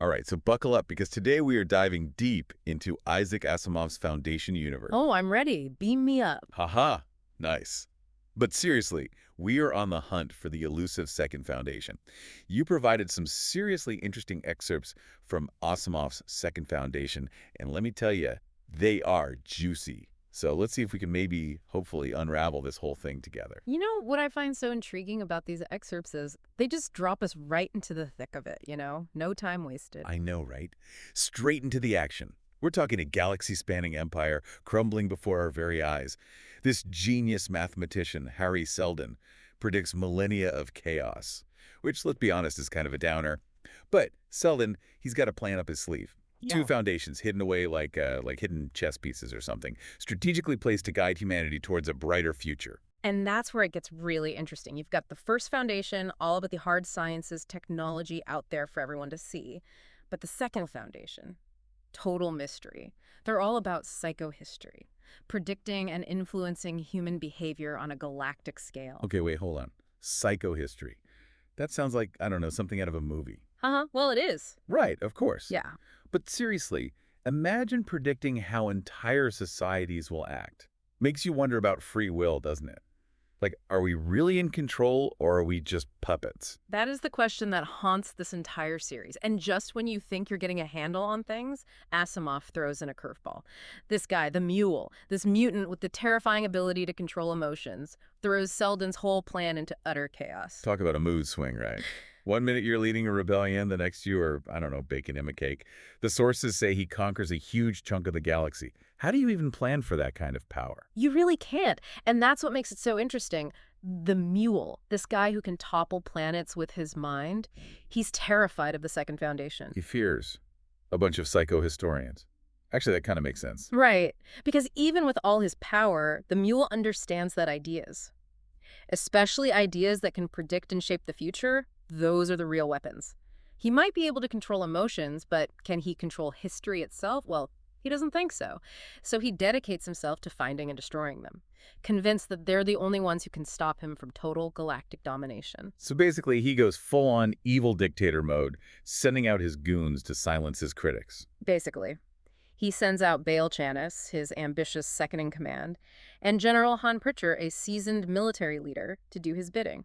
All right, so buckle up because today we are diving deep into Isaac Asimov's Foundation universe. Oh, I'm ready. Beam me up. Haha, nice. But seriously, we are on the hunt for the elusive second foundation. You provided some seriously interesting excerpts from Asimov's second foundation, and let me tell you, they are juicy. So let's see if we can maybe, hopefully, unravel this whole thing together. You know what I find so intriguing about these excerpts is they just drop us right into the thick of it. No time wasted. I know, right? Straight into the action. We're talking a galaxy-spanning empire crumbling before our very eyes. This genius mathematician, Harry Seldon, predicts millennia of chaos, which, let's be honest, is kind of a downer. But Seldon, he's got a plan up his sleeve. Two Yeah. foundations hidden away like hidden chess pieces or something, strategically placed to guide humanity towards a brighter future. And that's where it gets really interesting. You've got the first foundation, all about the hard sciences, technology out there for everyone to see. But the second foundation, total mystery. They're all about psychohistory, predicting and influencing human behavior on a galactic scale. Okay, wait, hold on. Psychohistory. That sounds like, I don't know, something out of a movie. Uh-huh. Well, it is. Right, of course. Yeah. But seriously, imagine predicting how entire societies will act. Makes you wonder about free will, doesn't it? Like, are we really in control or are we just puppets? That is the question that haunts this entire series. And just when you think you're getting a handle on things, Asimov throws in a curveball. This guy, the mule, this mutant with the terrifying ability to control emotions, throws Seldon's whole plan into utter chaos. Talk about a mood swing, right? One minute you're leading a rebellion, the next you are, I don't know, baking him a cake. The sources say he conquers a huge chunk of the galaxy. How do you even plan for that kind of power? You really can't. And that's what makes it so interesting. The mule, this guy who can topple planets with his mind, he's terrified of the Second Foundation. He fears a bunch of psychohistorians. Actually, that kind of makes sense. Right. Because even with all his power, the mule understands that ideas, especially ideas that can predict and shape the future, those are the real weapons. He might be able to control emotions, but can he control history itself? Well, he doesn't think so. So he dedicates himself to finding and destroying them, convinced that they're the only ones who can stop him from total galactic domination. So basically, he goes full-on evil dictator mode, sending out his goons to silence his critics. Basically, he sends out Bail Chanis, his ambitious second-in-command, and General Han Pritcher, a seasoned military leader, to do his bidding.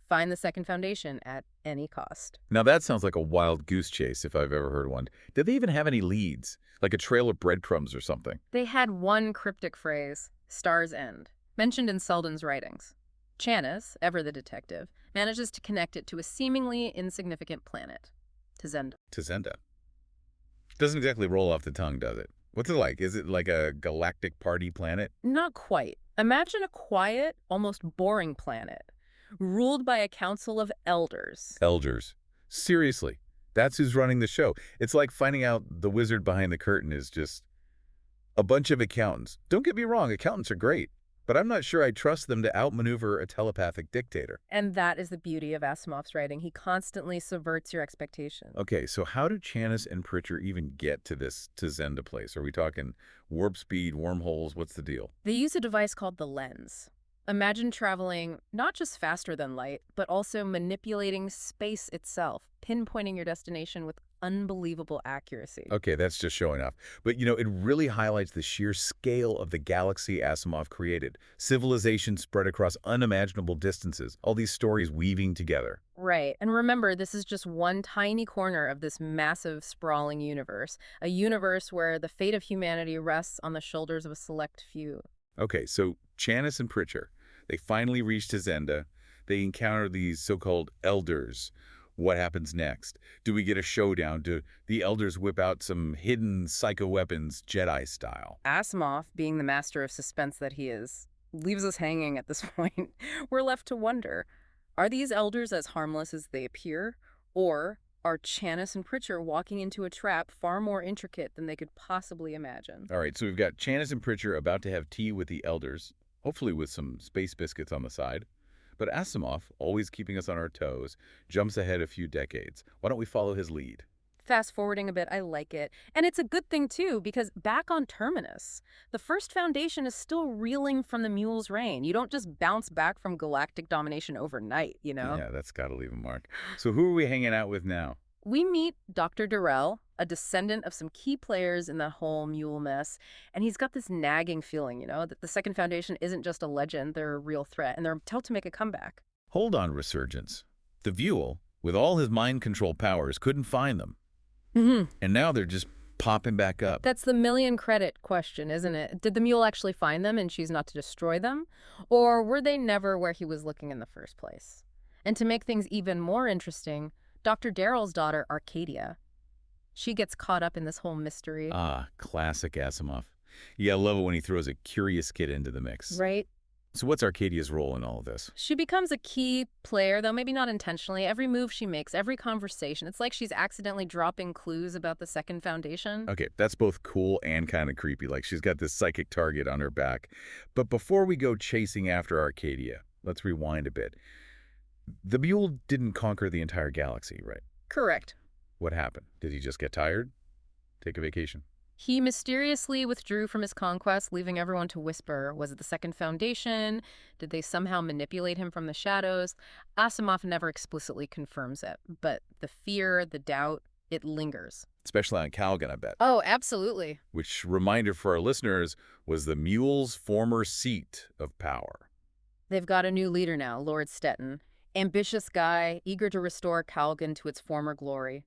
Find the Second Foundation at any cost. Now that sounds like a wild goose chase if I've ever heard one. Did they even have any leads? Like a trail of breadcrumbs or something? They had one cryptic phrase, Star's End, mentioned in Seldon's writings. Chanis, ever the detective, manages to connect it to a seemingly insignificant planet, Tazenda. Tazenda. Doesn't exactly roll off the tongue, does it? What's it like? Is it like a galactic party planet? Not quite. Imagine a quiet, almost boring planet, ruled by a council of elders. Elders. Seriously, that's who's running the show. It's like finding out the wizard behind the curtain is just a bunch of accountants. Don't get me wrong, accountants are great, but I'm not sure I trust them to outmaneuver a telepathic dictator. And that is the beauty of Asimov's writing. He constantly subverts your expectations. Okay, so how do Chanis and Pritcher even get to this Tazenda place? Are we talking warp speed, wormholes? What's the deal? They use a device called the lens. Imagine traveling not just faster than light, but also manipulating space itself, pinpointing your destination with unbelievable accuracy. Okay, that's just showing off. But, it really highlights the sheer scale of the galaxy Asimov created. Civilization spread across unimaginable distances, all these stories weaving together. Right. And remember, this is just one tiny corner of this massive, sprawling universe, a universe where the fate of humanity rests on the shoulders of a select few. Okay, so Chanis and Pritcher, they finally reach Tazenda. They encounter these so-called elders. What happens next? Do we get a showdown? Do the elders whip out some hidden psycho-weapons, Jedi style? Asimov, being the master of suspense that he is, leaves us hanging at this point. We're left to wonder, are these elders as harmless as they appear? Or are Chanis and Pritcher walking into a trap far more intricate than they could possibly imagine? All right, so we've got Chanis and Pritcher about to have tea with the elders, hopefully with some space biscuits on the side. But Asimov, always keeping us on our toes, jumps ahead a few decades. Why don't we follow his lead? Fast forwarding a bit, I like it. And it's a good thing, too, because back on Terminus, the First Foundation is still reeling from the mule's reign. You don't just bounce back from galactic domination overnight, you know? Yeah, that's got to leave a mark. So who are we hanging out with now? We meet Dr. Durrell, a descendant of some key players in the whole mule mess, and he's got this nagging feeling, that the Second Foundation isn't just a legend, they're a real threat, and they're told to make a comeback. Hold on, Resurgence. The Vuel, with all his mind control powers, couldn't find them. Hmm. And now they're just popping back up. That's the million credit question, isn't it? Did the mule actually find them and choose not to destroy them? Or were they never where he was looking in the first place? And to make things even more interesting, Dr. Darrell's daughter, Arcadia, she gets caught up in this whole mystery. Ah, classic Asimov. Yeah, I love it when he throws a curious kid into the mix. Right? So what's Arcadia's role in all of this? She becomes a key player, though maybe not intentionally. Every move she makes, every conversation, it's like she's accidentally dropping clues about the Second Foundation. Okay, that's both cool and kind of creepy, like she's got this psychic target on her back. But before we go chasing after Arcadia, let's rewind a bit. The mule didn't conquer the entire galaxy, right? Correct. What happened? Did he just get tired? Take a vacation? He mysteriously withdrew from his conquest, leaving everyone to whisper. Was it the Second Foundation? Did they somehow manipulate him from the shadows? Asimov never explicitly confirms it, but the fear, the doubt, it lingers. Especially on Calgon, I bet. Oh, absolutely. Which, reminder for our listeners, was the mule's former seat of power. They've got a new leader now, Lord Stetton. Ambitious guy, eager to restore Calgon to its former glory.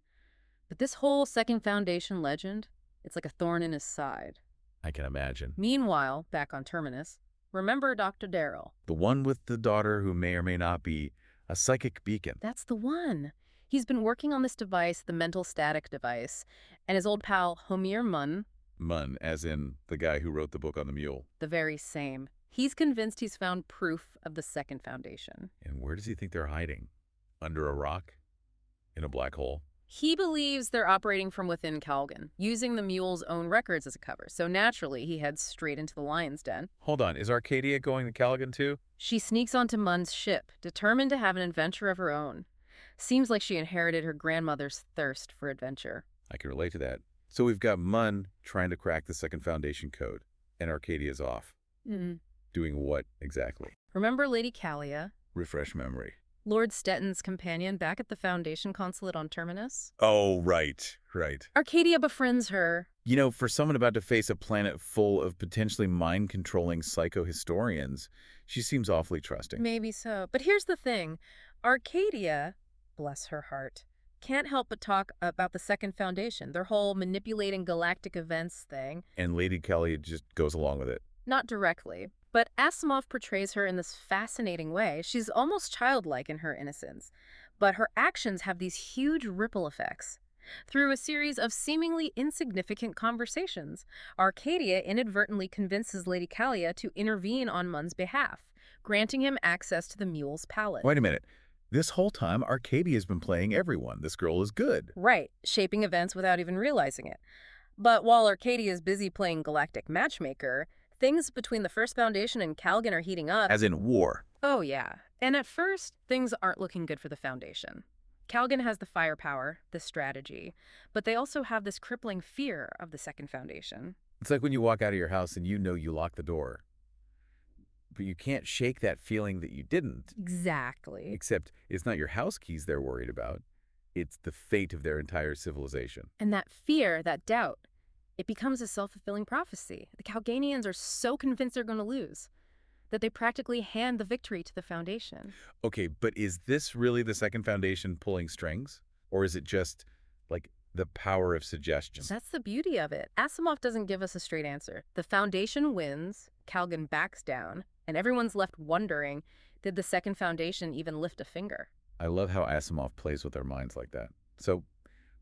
But this whole Second Foundation legend, it's like a thorn in his side. I can imagine. Meanwhile, back on Terminus, remember Dr. Darrell? The one with the daughter who may or may not be a psychic beacon. That's the one. He's been working on this device, the mental static device, and his old pal Homir Munn, Munn, as in the guy who wrote the book on the mule. the very same. He's convinced he's found proof of the Second Foundation. And where does he think they're hiding? Under a rock? In a black hole? He believes they're operating from within Calgon, using the mule's own records as a cover, so naturally he heads straight into the lion's den. Hold on, is Arcadia going to Calgon too? She sneaks onto Munn's ship, determined to have an adventure of her own. Seems like she inherited her grandmother's thirst for adventure. I can relate to that. So we've got Munn trying to crack the Second Foundation code, and Arcadia's off. Doing what exactly? Remember Lady Callia, Refresh memory. Lord Stetton's companion back at the Foundation consulate on Terminus? Oh, right. Arcadia befriends her. You know, for someone about to face a planet full of potentially mind-controlling psychohistorians, she seems awfully trusting. Maybe so. But here's the thing. Arcadia, bless her heart, can't help but talk about the Second Foundation, their whole manipulating galactic events thing. And Lady Kelly just goes along with it. Not directly, but Asimov portrays her in this fascinating way. She's almost childlike in her innocence, but her actions have these huge ripple effects. Through a series of seemingly insignificant conversations, Arcadia inadvertently convinces Lady Callia to intervene on Munn's behalf, granting him access to the mule's palate. Wait a minute. This whole time, Arcadia's been playing everyone. This girl is good. Right, shaping events without even realizing it. But while Arcadia is busy playing galactic matchmaker, things between the First Foundation and Calgon are heating up. As in war. Oh, yeah. And at first, things aren't looking good for the Foundation. Calgon has the firepower, the strategy, but they also have this crippling fear of the Second Foundation. It's like when you walk out of your house and you know you locked the door. But you can't shake that feeling that you didn't. Exactly. Except it's not your house keys they're worried about. It's the fate of their entire civilization. And that fear, that doubt, it becomes a self-fulfilling prophecy. The Calganians are so convinced they're going to lose that they practically hand the victory to the Foundation. Okay, but is this really the Second Foundation pulling strings? Or is it just, like, the power of suggestion? That's the beauty of it. Asimov doesn't give us a straight answer. The Foundation wins, Calgon backs down, and everyone's left wondering, did the Second Foundation even lift a finger? I love how Asimov plays with our minds like that. So,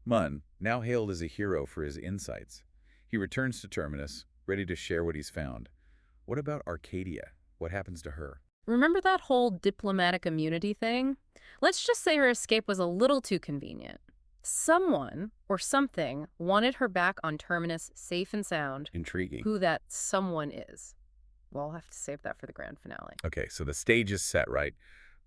Munn, now hailed as a hero for his insights. He returns to Terminus, ready to share what he's found. What about Arcadia? What happens to her? Remember that whole diplomatic immunity thing? Let's just say her escape was a little too convenient. Someone or something wanted her back on Terminus safe and sound. Intriguing. Who that someone is. Well, I'll have to save that for the grand finale. Okay, so the stage is set, right?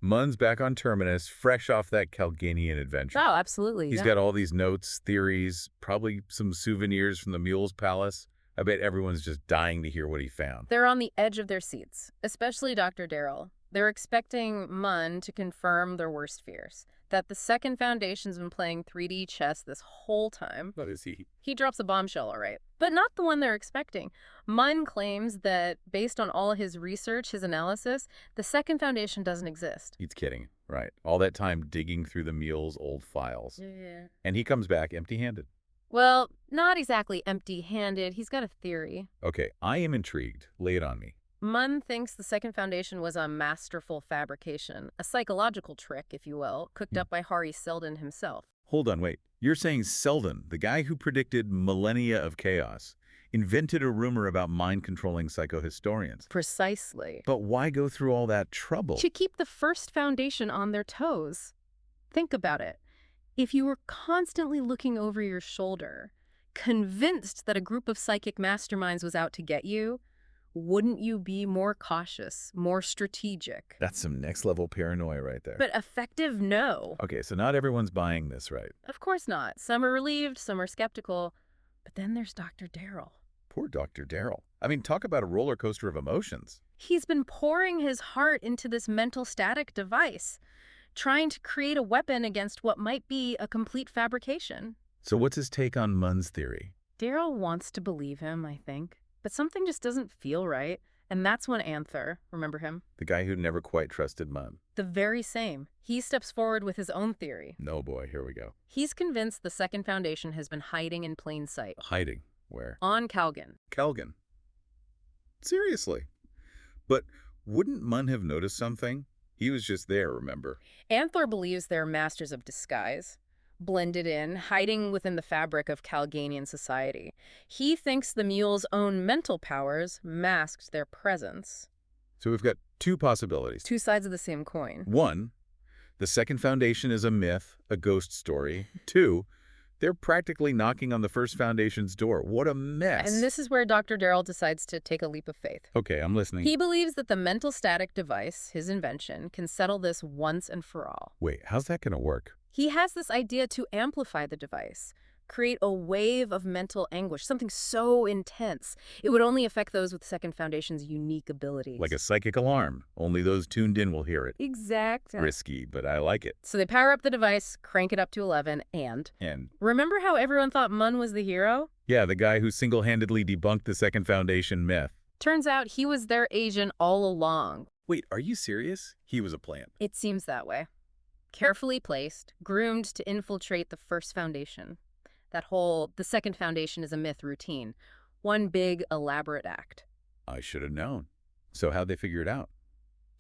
Munn's back on Terminus, fresh off that Calganian adventure. Oh, absolutely. He's got all these notes, theories, probably some souvenirs from the Mule's Palace. I bet everyone's just dying to hear what he found. They're on the edge of their seats, especially Dr. Darrell. They're expecting Mun to confirm their worst fears, that the Second Foundation's been playing 3D chess this whole time. What is he? He drops a bombshell, all right, but not the one they're expecting. Mun claims that based on all his research, his analysis, the Second Foundation doesn't exist. He's kidding, right? All that time digging through the mule's old files. Yeah. And he comes back empty-handed. Well, not exactly empty-handed. He's got a theory. Okay, I am intrigued. Lay it on me. Mun thinks the Second Foundation was a masterful fabrication, a psychological trick, if you will, cooked up by Hari Seldon himself. Hold on, wait. You're saying Seldon, the guy who predicted millennia of chaos, invented a rumor about mind-controlling psychohistorians. Precisely. But why go through all that trouble? To keep the First Foundation on their toes. Think about it. If you were constantly looking over your shoulder, convinced that a group of psychic masterminds was out to get you, wouldn't you be more cautious, more strategic? That's some next-level paranoia right there. But effective, no. Okay, so not everyone's buying this, right? Of course not. Some are relieved, some are skeptical. But then there's Dr. Darrell. Poor Dr. Darrell. I mean, talk about a roller coaster of emotions. He's been pouring his heart into this mental static device, trying to create a weapon against what might be a complete fabrication. So what's his take on Mun's theory? Darrell wants to believe him, I think. But something just doesn't feel right. And that's when Anther, remember him? The guy who never quite trusted Mun. The very same. He steps forward with his own theory. No, boy, here we go. He's convinced the Second Foundation has been hiding in plain sight. Hiding? Where? On Calgan. Calgan. Seriously. But wouldn't Mun have noticed something? He was just there, remember? Anther believes they're masters of disguise, blended in, hiding within the fabric of Calganian society. He thinks the mule's own mental powers masked their presence. So we've got two possibilities. Two sides of the same coin. One, the Second Foundation is a myth, a ghost story. Two, they're practically knocking on the First Foundation's door. What a mess. And this is where Dr. Darrell decides to take a leap of faith. Okay, I'm listening. He believes that the mental static device, his invention, can settle this once and for all. Wait, how's that going to work? He has this idea to amplify the device, create a wave of mental anguish, something so intense. It would only affect those with Second Foundation's unique abilities. Like a psychic alarm. Only those tuned in will hear it. Exactly. Risky, but I like it. So they power up the device, crank it up to 11, and... Remember how everyone thought Mun was the hero? Yeah, the guy who single-handedly debunked the Second Foundation myth. Turns out he was their agent all along. Wait, are you serious? He was a plant. It seems that way. Carefully placed, groomed to infiltrate the First Foundation. That whole, the Second Foundation is a myth routine. One big, elaborate act. I should have known. So how'd they figure it out?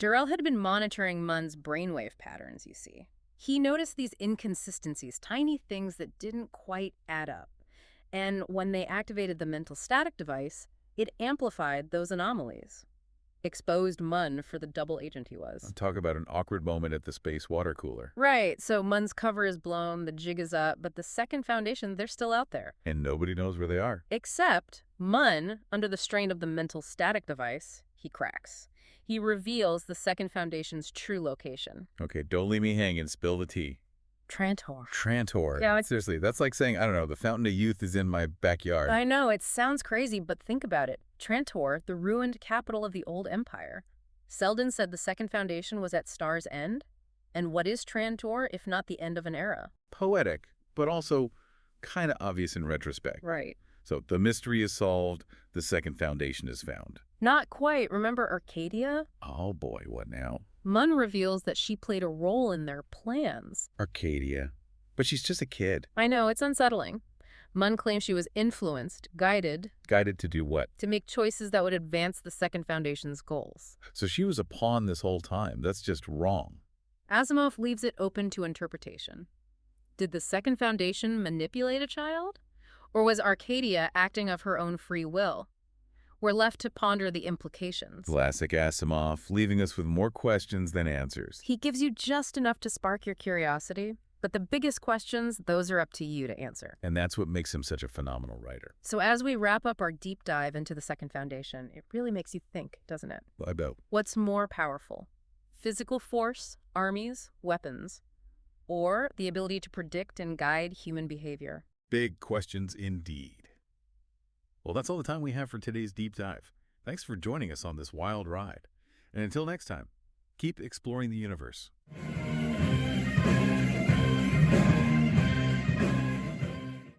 Darrell had been monitoring Mun's brainwave patterns, you see. He noticed these inconsistencies, tiny things that didn't quite add up. And when they activated the mental static device, it amplified those anomalies. Exposed Mun for the double agent he was. Talk about an awkward moment at the space water cooler. Right, so Mun's cover is blown, the jig is up, but the Second Foundation, they're still out there. And nobody knows where they are. Except Mun, under the strain of the mental static device, he cracks. He reveals the Second Foundation's true location. Okay, don't leave me hanging. Spill the tea. Trantor. Trantor. Yeah, seriously, that's like saying, I don't know, the Fountain of Youth is in my backyard. I know, it sounds crazy, but think about it. Trantor, the ruined capital of the old empire. Seldon said the Second Foundation was at Star's End. And what is Trantor if not the end of an era? Poetic, but also kind of obvious in retrospect. Right. So the mystery is solved, the Second Foundation is found. Not quite. Remember Arcadia? Oh boy, what now? Mun reveals that she played a role in their plans. Arcadia. But she's just a kid. I know, it's unsettling. Mun claims she was influenced, guided. Guided to do what? To make choices that would advance the Second Foundation's goals. So she was a pawn this whole time. That's just wrong. Asimov leaves it open to interpretation. Did the Second Foundation manipulate a child? Or was Arcadia acting of her own free will? We're left to ponder the implications. Classic Asimov, leaving us with more questions than answers. He gives you just enough to spark your curiosity, but the biggest questions, those are up to you to answer. And that's what makes him such a phenomenal writer. So as we wrap up our deep dive into the Second Foundation, it really makes you think, doesn't it? I bet. What's more powerful? Physical force, armies, weapons, or the ability to predict and guide human behavior? Big questions indeed. Well, that's all the time we have for today's deep dive. Thanks for joining us on this wild ride. And until next time, Keep exploring the universe.